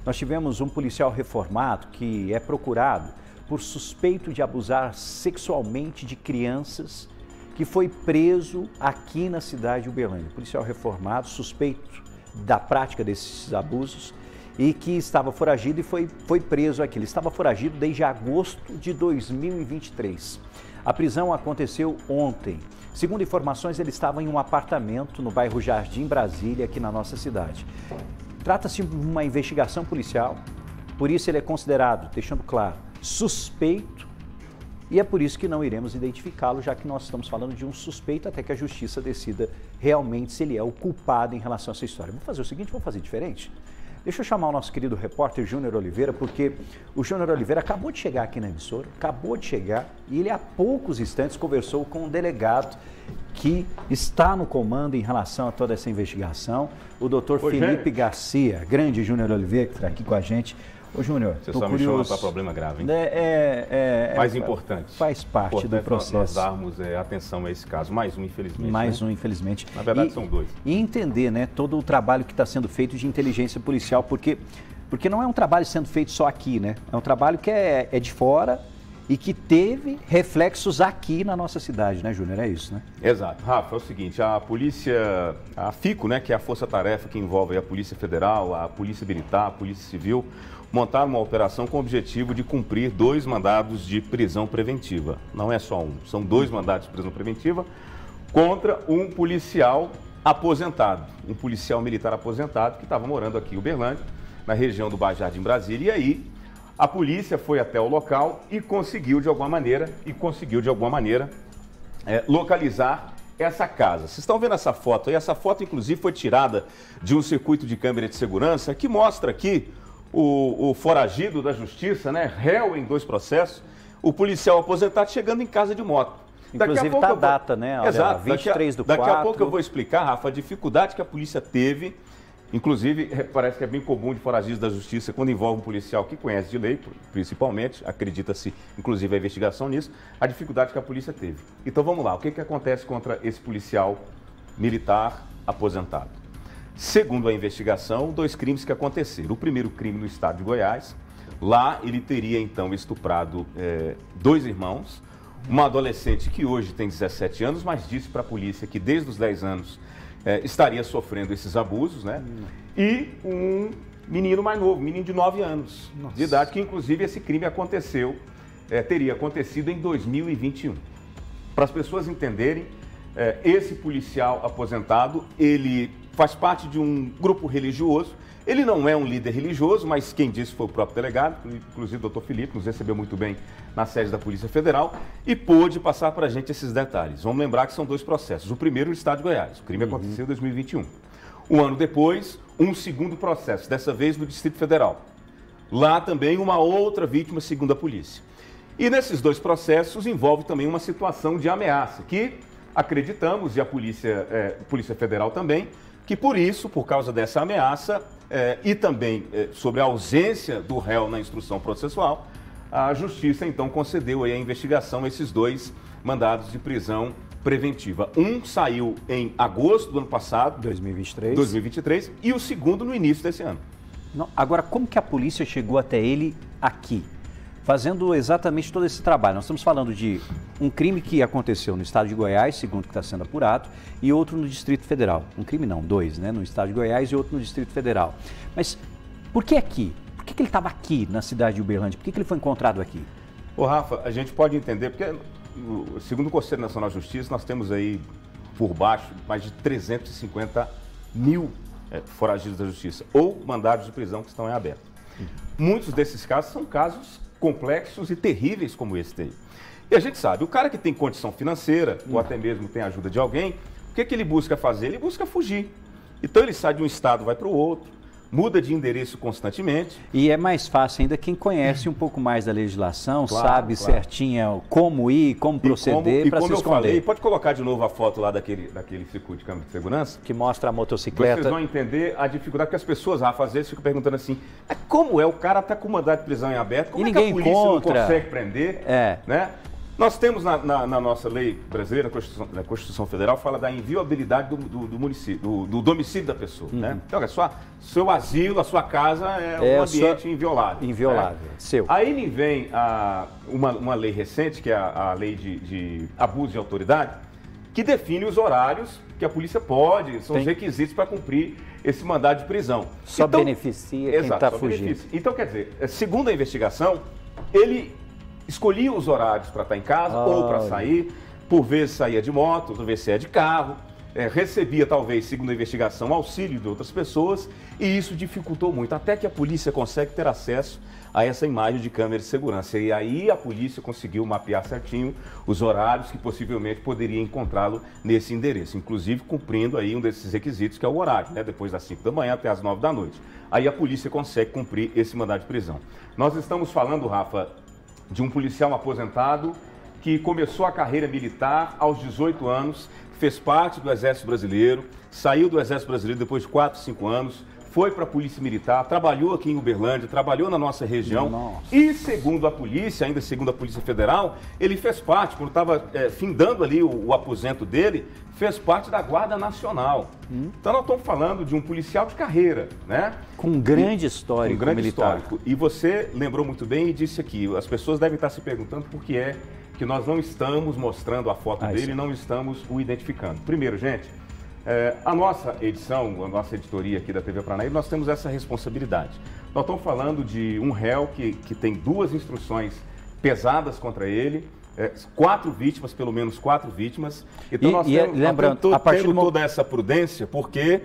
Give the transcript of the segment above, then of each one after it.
Nós tivemos um policial reformado que é procurado por suspeito de abusar sexualmente de crianças, que foi preso aqui na cidade de Uberlândia. Policial reformado, suspeito da prática desses abusos e que estava foragido e foi preso aqui. Ele estava foragido desde agosto de 2023. A prisão aconteceu ontem. Segundo informações, ele estava em um apartamento no bairro Jardim Brasília, aqui na nossa cidade. Trata-se de uma investigação policial, por isso ele é considerado, deixando claro, suspeito, e é por isso que não iremos identificá-lo, já que nós estamos falando de um suspeito até que a justiça decida realmente se ele é o culpado em relação a essa história. Vamos fazer o seguinte, vamos fazer diferente? Deixa eu chamar o nosso querido repórter Júnior Oliveira, porque o Júnior Oliveira acabou de chegar aqui na emissora, e ele há poucos instantes conversou com um delegado que está no comando em relação a toda essa investigação, o doutor Felipe Garcia, grande Júnior Oliveira, que está aqui com a gente. Ô Júnior, você só me chama para problema grave, hein? Mais importante. Faz parte do processo. Nós darmos atenção a esse caso. Mais um, infelizmente. Mais um, infelizmente. Na verdade, são dois. E entender, né, todo o trabalho que está sendo feito de inteligência policial, porque não é um trabalho sendo feito só aqui, né? É um trabalho que é de fora e que teve reflexos aqui na nossa cidade, né, Júnior? É isso, né? Exato. Rafa, é o seguinte, a polícia, a FICO, né, que é a força-tarefa que envolve a Polícia Federal, a Polícia Militar, a Polícia Civil, montaram uma operação com o objetivo de cumprir 2 mandados de prisão preventiva. Não é só um, são 2 mandados de prisão preventiva contra um policial aposentado, um policial militar aposentado que estava morando aqui em Uberlândia, na região do bairro Jardim Brasília. E aí a polícia foi até o local e conseguiu de alguma maneira localizar essa casa. Vocês estão vendo essa foto aí? Essa foto, inclusive, foi tirada de um circuito de câmera de segurança que mostra aqui o foragido da justiça, né, réu em 2 processos, o policial aposentado chegando em casa de moto. Inclusive está a data, né? Olha, exato, 23 do 4. Daqui a pouco eu vou explicar, Rafa, a dificuldade que a polícia teve. Inclusive, parece que é bem comum de foragidos da justiça, quando envolve um policial que conhece de lei, principalmente, acredita-se, inclusive, a investigação nisso, a dificuldade que a polícia teve. Então vamos lá, o que acontece contra esse policial militar aposentado? Segundo a investigação, 2 crimes que aconteceram. O primeiro crime no estado de Goiás. Lá ele teria então estuprado 2 irmãos, uma adolescente que hoje tem 17 anos, mas disse para a polícia que desde os 10 anos estaria sofrendo esses abusos, né? E um menino mais novo, um menino de 9 anos de idade, que inclusive esse crime teria acontecido em 2021. Para as pessoas entenderem, esse policial aposentado, ele faz parte de um grupo religioso. Ele não é um líder religioso, mas quem disse foi o próprio delegado, inclusive o doutor Felipe, nos recebeu muito bem na sede da Polícia Federal e pôde passar para a gente esses detalhes. Vamos lembrar que são 2 processos. O primeiro no estado de Goiás, o crime aconteceu em 2021. Um ano depois, um segundo processo, dessa vez no Distrito Federal. Lá também uma outra vítima, segundo a polícia. E nesses 2 processos envolve também uma situação de ameaça, que acreditamos, e a Polícia Federal também, que por causa dessa ameaça e também sobre a ausência do réu na instrução processual, a Justiça então concedeu aí a investigação a esses 2 mandados de prisão preventiva. Um saiu em agosto do ano passado, 2023, e o segundo no início desse ano. Não, agora, como que a polícia chegou até ele aqui? Fazendo exatamente todo esse trabalho. Nós estamos falando de um crime que aconteceu no estado de Goiás, segundo que está sendo apurado, e outro no Distrito Federal. Um crime não, 2, né? No estado de Goiás e outro no Distrito Federal. Mas por que aqui? Por que ele estava aqui na cidade de Uberlândia? Por que ele foi encontrado aqui? Ô Rafa, a gente pode entender, porque segundo o Conselho Nacional de Justiça, nós temos aí por baixo mais de 350 mil foragidos da justiça ou mandados de prisão que estão em aberto. Muitos desses casos são casos complexos e terríveis como esse daí. E a gente sabe, o cara que tem condição financeira, ou até mesmo tem ajuda de alguém, o que ele busca fazer? Ele busca fugir. Então ele sai de um estado, vai para o outro, muda de endereço constantemente. E é mais fácil ainda quem conhece um pouco mais da legislação, sabe certinho como ir, como proceder para se esconder. Falei, pode colocar de novo a foto lá daquele circuito de câmera de segurança? Que mostra a motocicleta. Vocês vão entender a dificuldade, porque as pessoas, Rafa, às vezes ficam perguntando assim, como é, o cara está com mandado de prisão em aberto, como é que a polícia não consegue prender? Né? Nós temos na nossa lei brasileira, na Constituição Federal, fala da inviolabilidade do município, do domicílio da pessoa. Né? Então, olha só, seu asilo, a sua casa é um ambiente inviolável. Inviolável, seu. Aí me vem uma lei recente, que é a lei de abuso de autoridade, que define os horários que a polícia pode, são os requisitos para cumprir esse mandado de prisão. Só então, beneficia quem está fugindo. Beneficia. Então, quer dizer, segundo a investigação, ele escolhia os horários para estar em casa ou para sair, por vezes saía de moto, por vezes saía de carro, recebia talvez, segundo a investigação, auxílio de outras pessoas e isso dificultou muito, até que a polícia consegue ter acesso a essa imagem de câmera de segurança. E aí a polícia conseguiu mapear certinho os horários que possivelmente poderia encontrá-lo nesse endereço, inclusive cumprindo aí um desses requisitos, que é o horário, né? Depois das 5 da manhã até as 9 da noite. Aí a polícia consegue cumprir esse mandado de prisão. Nós estamos falando, Rafa, de um policial aposentado que começou a carreira militar aos 18 anos, fez parte do Exército Brasileiro, saiu do Exército Brasileiro depois de 4, 5 anos, foi para a Polícia Militar, trabalhou aqui em Uberlândia, trabalhou na nossa região e, segundo a polícia, ainda segundo a Polícia Federal, ele fez parte, quando estava findando ali o aposento dele, fez parte da Guarda Nacional. Então nós estamos falando de um policial de carreira, né? Com um grande histórico com um grande militar. Histórico. E você lembrou muito bem e disse aqui, as pessoas devem estar se perguntando por que é que nós não estamos mostrando a foto dele e não estamos o identificando. Primeiro, gente, a nossa edição, a nossa editoria aqui da TV Paranaíba, nós temos essa responsabilidade. Nós estamos falando de um réu que tem 2 instruções pesadas contra ele, 4 vítimas, pelo menos 4 vítimas. Então nós temos toda essa prudência, porque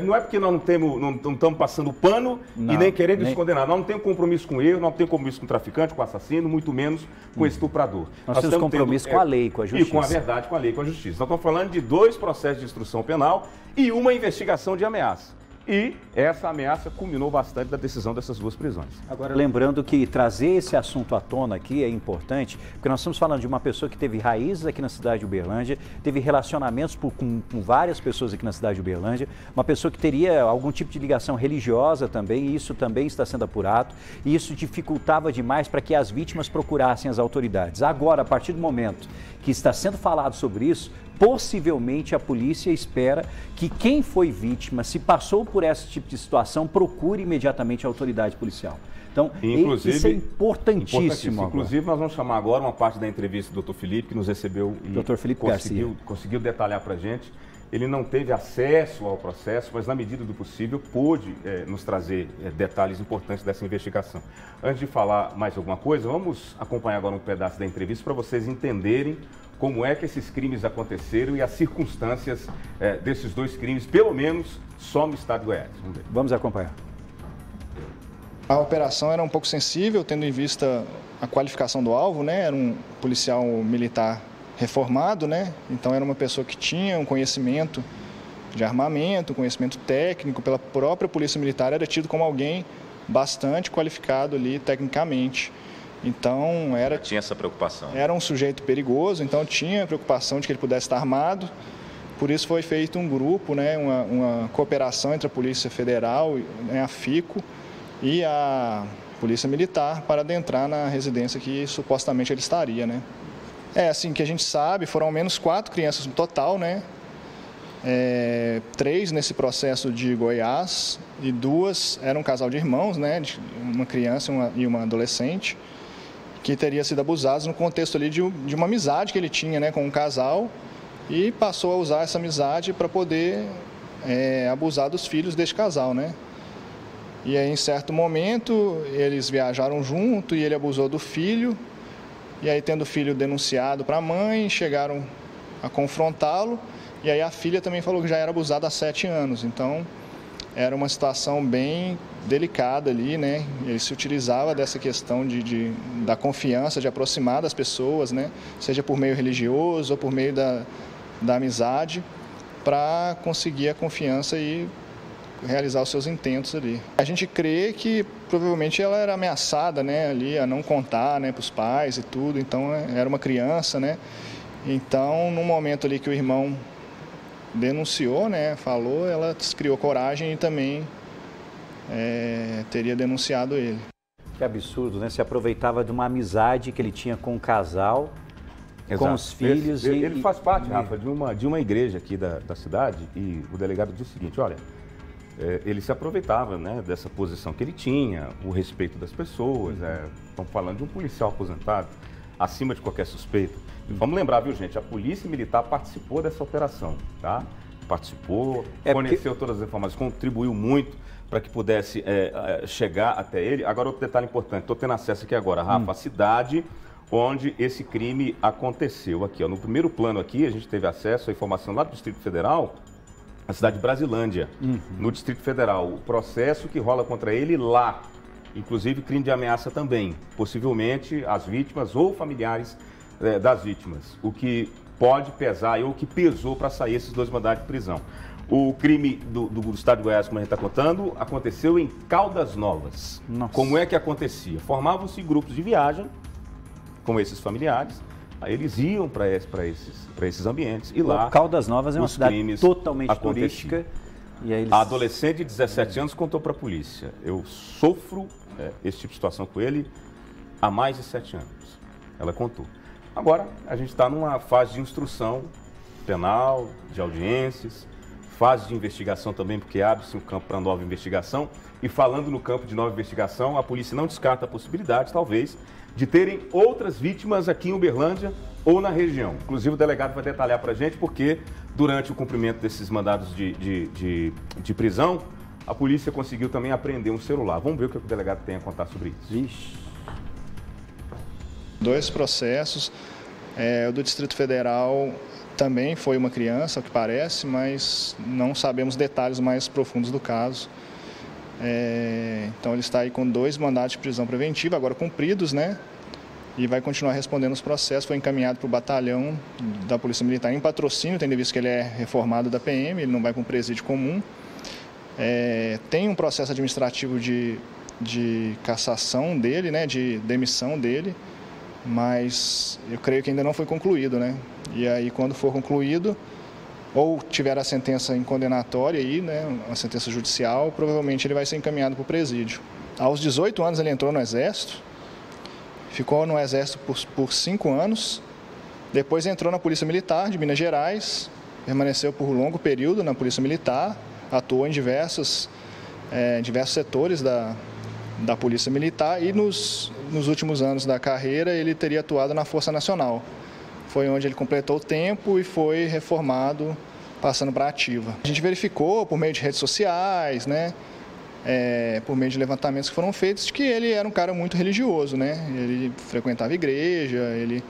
não é porque nós não estamos passando pano e nem querendo esconder nada. Nós não temos compromisso com ele, nós não temos compromisso com o traficante, com o assassino, muito menos com o estuprador. Nós temos compromisso com a lei, com a justiça. E com a verdade, com a lei, com a justiça. Nós estamos falando de 2 processos de instrução penal e uma investigação de ameaça. E essa ameaça culminou bastante da decisão dessas 2 prisões. Agora, lembrando que trazer esse assunto à tona aqui é importante, porque nós estamos falando de uma pessoa que teve raízes aqui na cidade de Uberlândia, teve relacionamentos com várias pessoas aqui na cidade de Uberlândia, uma pessoa que teria algum tipo de ligação religiosa também, e isso também está sendo apurado, e isso dificultava demais para que as vítimas procurassem as autoridades. Agora, a partir do momento que está sendo falado sobre isso, possivelmente a polícia espera que quem foi vítima, se passou por esse tipo de situação, procure imediatamente a autoridade policial. Então, isso é importantíssimo. Inclusive, nós vamos chamar agora uma parte da entrevista do Dr. Felipe, que nos recebeu e Dr. Felipe conseguiu detalhar para a gente. Ele não teve acesso ao processo, mas na medida do possível pôde nos trazer detalhes importantes dessa investigação. Antes de falar mais alguma coisa, vamos acompanhar agora um pedaço da entrevista para vocês entenderem como é que esses crimes aconteceram e as circunstâncias desses 2 crimes, pelo menos só no estado do Goiás. Vamos acompanhar. A operação era um pouco sensível, tendo em vista a qualificação do alvo, né? Era um policial militar reformado, né? Então era uma pessoa que tinha um conhecimento de armamento, conhecimento técnico, pela própria Polícia Militar era tido como alguém bastante qualificado ali tecnicamente. Então tinha essa preocupação. Era um sujeito perigoso, então tinha a preocupação de que ele pudesse estar armado. Por isso foi feito um grupo, né, uma cooperação entre a Polícia Federal, né, a FICO e a Polícia Militar para adentrar na residência que supostamente ele estaria, né? Assim que a gente sabe, foram ao menos 4 crianças no total, né? 3 nesse processo de Goiás e 2 eram um casal de irmãos, né? Uma criança e uma adolescente, que teria sido abusados no contexto ali de uma amizade que ele tinha, né, com um casal e passou a usar essa amizade para poder abusar dos filhos deste casal, né? E aí, em certo momento, eles viajaram junto e ele abusou do filho. E aí, tendo o filho denunciado para a mãe, chegaram a confrontá-lo. E aí a filha também falou que já era abusada há 7 anos. Então, era uma situação bem delicada ali, né? Ele se utilizava dessa questão da confiança, de aproximar das pessoas, né? Seja por meio religioso ou por meio da amizade, para conseguir a confiança e realizar os seus intentos ali. A gente crê que provavelmente ela era ameaçada, né, ali a não contar, né, para os pais e tudo, então era uma criança, né? Então, no momento ali que o irmão denunciou, né, falou, ela criou coragem e também teria denunciado ele. Que absurdo, né? Se aproveitava de uma amizade que ele tinha com o casal, Exato. com os filhos. Ele faz parte, Rafa, de uma igreja aqui da cidade, e o delegado disse o seguinte, olha, ele se aproveitava, né, dessa posição que ele tinha, o respeito das pessoas, estamos falando de um policial aposentado, acima de qualquer suspeito. E vamos lembrar, viu, gente, a Polícia Militar participou dessa operação, tá? Participou, forneceu todas as informações, contribuiu muito para que pudesse chegar até ele. Agora, outro detalhe importante, estou tendo acesso aqui agora, Rafa, a cidade onde esse crime aconteceu. Aqui, ó, no primeiro plano aqui, a gente teve acesso à informação lá do Distrito Federal, a cidade de Brasilândia, no Distrito Federal. O processo que rola contra ele lá, inclusive crime de ameaça também, possivelmente as vítimas ou familiares das vítimas, o que pode pesar, ou o que pesou para sair esses 2 mandados de prisão. O crime do estado de Goiás, como a gente está contando, aconteceu em Caldas Novas. Nossa. Como é que acontecia? Formavam-se grupos de viagem, com esses familiares, aí eles iam para esses ambientes e lá... Caldas Novas é uma cidade totalmente turística. E aí eles... A adolescente de 17 anos contou para a polícia, eu sofro esse tipo de situação com ele há mais de 7 anos. Ela contou. Agora, a gente está numa fase de instrução penal, de audiências, fase de investigação também, porque abre-se um campo para nova investigação. E falando no campo de nova investigação, a polícia não descarta a possibilidade, talvez, de terem outras vítimas aqui em Uberlândia ou na região. Inclusive, o delegado vai detalhar para a gente, porque durante o cumprimento desses mandados de prisão, a polícia conseguiu também apreender um celular. Vamos ver o que o delegado tem a contar sobre isso. Ixi. 2 processos. O do Distrito Federal também foi uma criança, ao que parece, mas não sabemos detalhes mais profundos do caso. Então ele está aí com 2 mandados de prisão preventiva, agora cumpridos, né? E vai continuar respondendo os processos. Foi encaminhado para o batalhão da Polícia Militar em Patrocínio, tendo visto que ele é reformado da PM, ele não vai para um presídio comum. Tem um processo administrativo de cassação dele, né? De demissão dele, mas eu creio que ainda não foi concluído, né? E aí, quando for concluído, ou tiver a sentença em condenatória aí, né, uma sentença judicial, provavelmente ele vai ser encaminhado para o presídio. Aos 18 anos ele entrou no Exército, ficou no Exército por 5 anos, depois entrou na Polícia Militar de Minas Gerais, permaneceu por longo período na Polícia Militar, atuou em diversos setores da Polícia Militar e nos últimos anos da carreira ele teria atuado na Força Nacional. Foi onde ele completou o tempo e foi reformado, passando para a ativa. A gente verificou por meio de redes sociais, né, por meio de levantamentos que foram feitos, de que ele era um cara muito religioso, né? Ele frequentava a igreja, ele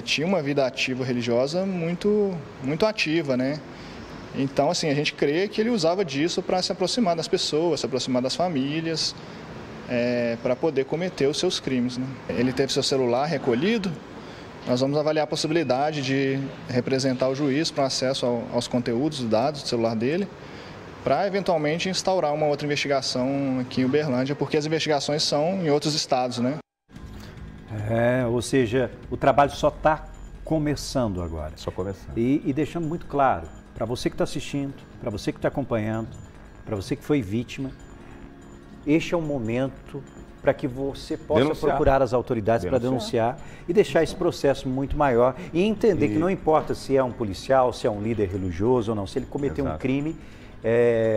tinha uma vida ativa religiosa muito, muito ativa, né? Então, assim, a gente crê que ele usava disso para se aproximar das pessoas, se aproximar das famílias, para poder cometer os seus crimes, né? Ele teve seu celular recolhido. Nós vamos avaliar a possibilidade de representar o juiz para acesso aos conteúdos, os dados do celular dele, para eventualmente instaurar uma outra investigação aqui em Uberlândia, porque as investigações são em outros estados, né? Ou seja, o trabalho só está começando agora. Só começando. E deixando muito claro, para você que está assistindo, para você que está acompanhando, para você que foi vítima, este é o momento para que você possa procurar as autoridades para denunciar e deixar esse processo muito maior e entender que não importa se é um policial, se é um líder religioso ou não, se ele cometeu um crime,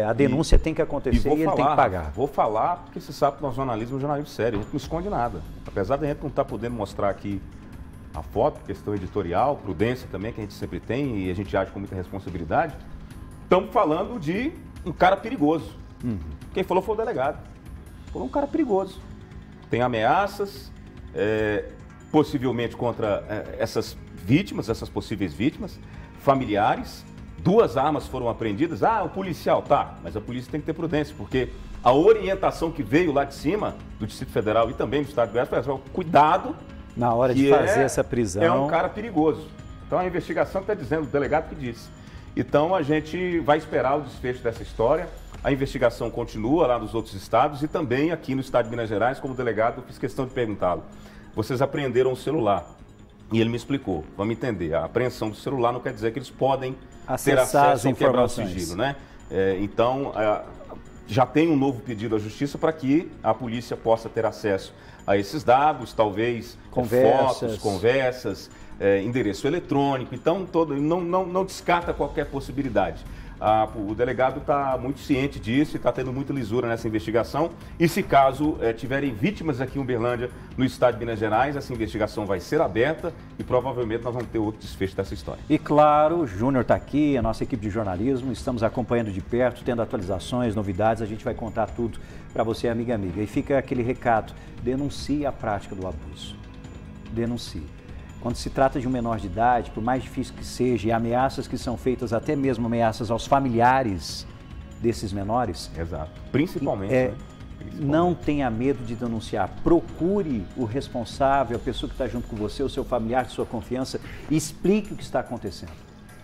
a denúncia tem que acontecer e ele tem que pagar. Vou falar porque você sabe que nós jornalismo é um jornalismo sério, a gente não esconde nada. Apesar de a gente não estar podendo mostrar aqui a foto, questão editorial, prudência também, que a gente sempre tem e a gente age com muita responsabilidade, estamos falando de um cara perigoso. Quem falou foi o delegado. Falou um cara perigoso. Tem ameaças, possivelmente contra essas vítimas, essas possíveis vítimas, familiares. 2 armas foram apreendidas. O policial, tá, mas a polícia tem que ter prudência, porque a orientação que veio lá de cima, do Distrito Federal e também do Estado de Goiás, foi cuidado. Na hora de fazer essa prisão. É um cara perigoso. Então a investigação está dizendo, o delegado que disse. Então a gente vai esperar o desfecho dessa história. A investigação continua lá nos outros estados e também aqui no estado de Minas Gerais, como delegado, eu fiz questão de perguntá-lo. Vocês apreenderam o celular. E ele me explicou, vamos entender, a apreensão do celular não quer dizer que eles podem ter acesso ou quebrar o sigilo, né? Então, já tem um novo pedido à Justiça para que a polícia possa ter acesso a esses dados, talvez fotos, conversas, endereço eletrônico. Então, não descarta qualquer possibilidade. O delegado está muito ciente disso e está tendo muita lisura nessa investigação. E se caso tiverem vítimas aqui em Uberlândia, no estado de Minas Gerais, essa investigação vai ser aberta e provavelmente nós vamos ter outro desfecho dessa história. E claro, o Júnior está aqui, a nossa equipe de jornalismo, estamos acompanhando de perto, tendo atualizações, novidades, a gente vai contar tudo para você, amiga. E fica aquele recado, denuncie a prática do abuso. Denuncie. Quando se trata de um menor de idade, por mais difícil que seja, e ameaças que são feitas, até mesmo ameaças aos familiares desses menores. Exato. Principalmente. Não tenha medo de denunciar. Procure o responsável, a pessoa que está junto com você, o seu familiar de sua confiança, e explique o que está acontecendo.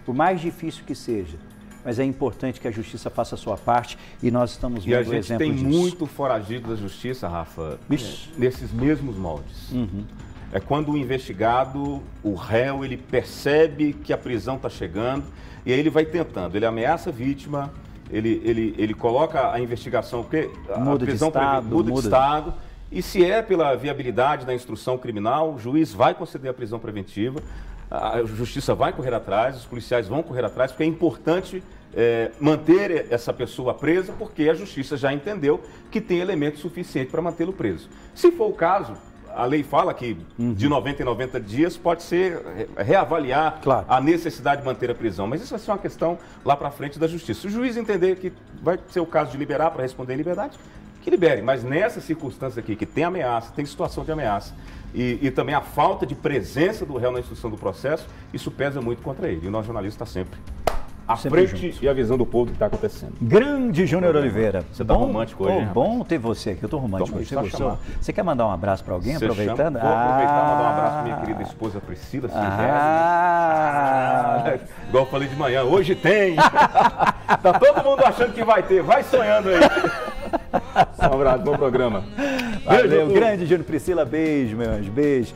Por mais difícil que seja. Mas é importante que a Justiça faça a sua parte e nós estamos vendo o exemplo disso. E a gente tem muito foragido da Justiça, Rafa, nesses mesmos moldes. É quando o investigado, o réu, ele percebe que a prisão está chegando e aí ele vai tentando, ele ameaça a vítima, ele coloca a investigação, porque a prisão muda de estado, e se é pela viabilidade da instrução criminal, o juiz vai conceder a prisão preventiva, a Justiça vai correr atrás, os policiais vão correr atrás, porque é importante manter essa pessoa presa, porque a Justiça já entendeu que tem elemento suficiente para mantê-lo preso. Se for o caso, a lei fala que de 90 em 90 dias pode ser reavaliar a necessidade de manter a prisão, mas isso vai ser uma questão lá para frente da Justiça. Se o juiz entender que vai ser o caso de liberar para responder em liberdade, que libere, mas nessa circunstância aqui, que tem ameaça, tem situação de ameaça, e também a falta de presença do réu na instrução do processo, isso pesa muito contra ele, e o nosso jornalista está sempre à frente e avisando o povo do que está acontecendo. Grande Júnior Oliveira. Você está romântico hoje, hein, bom ter você aqui. Eu estou romântico hoje. Você quer mandar um abraço para alguém, aproveitando? Vou aproveitar e mandar um abraço para minha querida esposa Priscila. Igual eu falei de manhã, hoje tem. Tá todo mundo achando que vai ter. Vai sonhando aí. Um abraço, bom programa. Valeu, grande Júnior. Priscila, beijo, meu anjo. Beijo.